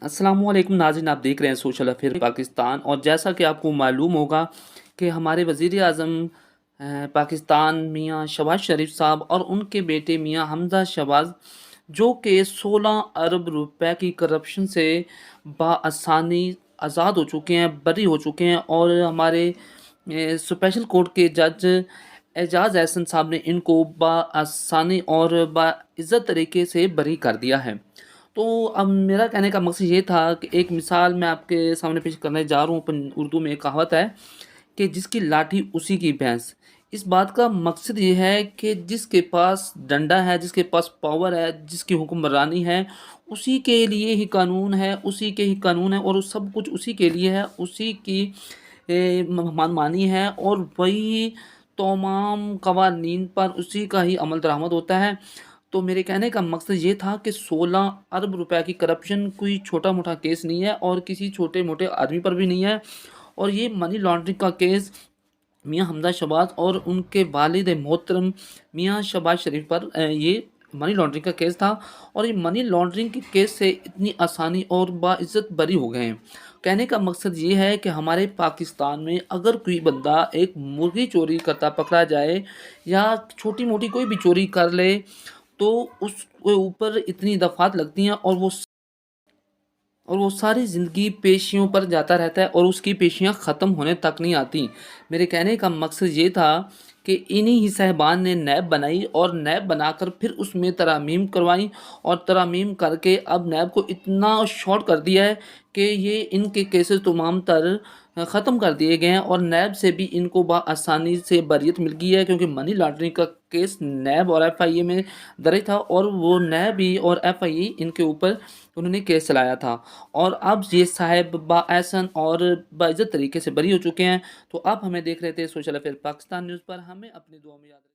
अस्सलाम वालेकुम नाज़रीन, आप देख रहे हैं सोशल अफेयर पाकिस्तान। और जैसा कि आपको मालूम होगा कि हमारे वज़ीर आज़म पाकिस्तान मियाँ शहबाज शरीफ साहब और उनके बेटे मियाँ हमज़ा शहबाज, जो कि 16 अरब रुपए की करप्शन से बआसानी आज़ाद हो चुके हैं, बरी हो चुके हैं। और हमारे स्पेशल कोर्ट के जज एजाज़ एहसन साहब ने इनको बआसानी और बाइज़्ज़त तरीके से बरी कर दिया है। तो अब मेरा कहने का मकसद ये था कि एक मिसाल मैं आपके सामने पेश करने जा रहा हूँ। उर्दू में एक कहावत है कि जिसकी लाठी उसी की भैंस। इस बात का मकसद ये है कि जिसके पास डंडा है, जिसके पास पावर है, जिसकी हुक्मरानी है, उसी के लिए ही कानून है, उसी के ही कानून है और सब कुछ उसी के लिए है, उसी की मनमानी है और वही तमाम कवानीन पर उसी का ही अमल दरामद होता है। तो मेरे कहने का मकसद ये था कि 16 अरब रुपए की करप्शन कोई छोटा-मोटा केस नहीं है और किसी छोटे-मोटे आदमी पर भी नहीं है। और ये मनी लॉन्ड्रिंग का केस मियाँ हमज़ा शहबाज और उनके वालिद मोहतरम मियाँ शहबाज शरीफ पर ये मनी लॉन्ड्रिंग का केस था। और ये मनी लॉन्ड्रिंग के केस से इतनी आसानी और बाइज़्ज़त बरी हो गए हैं। कहने का मकसद ये है कि हमारे पाकिस्तान में अगर कोई बंदा एक मुर्गी चोरी करता पकड़ा जाए या छोटी-मोटी कोई भी चोरी कर ले, तो उसके ऊपर इतनी दफ़ात लगती हैं और वो सारी ज़िंदगी पेशियों पर जाता रहता है और उसकी पेशियाँ ख़त्म होने तक नहीं आती। मेरे कहने का मकसद ये था कि इन्हीं ही साहिबान ने नैब बनाई और नैब बनाकर फिर उसमें तरमीम करवाई और तरमीम करके अब नैब को इतना शॉर्ट कर दिया है कि ये इनके केसेस तमाम तर ख़त्म कर दिए गए हैं और नैब से भी इनको बआसानी से बरियत मिल गई है, क्योंकि मनी लॉन्ड्रिंग का केस नैब और एफआईए में दर्ज था और वो नैब ही और एफआईए इनके ऊपर उन्होंने केस चलाया था। और अब ये साहब बाएहसन और बाइज़्ज़त तरीके से बरी हो चुके हैं। तो आप हमें देख रहे थे सोशल अफेयर पाकिस्तान न्यूज़ पर। हमें अपनी दुआ में याद रखें।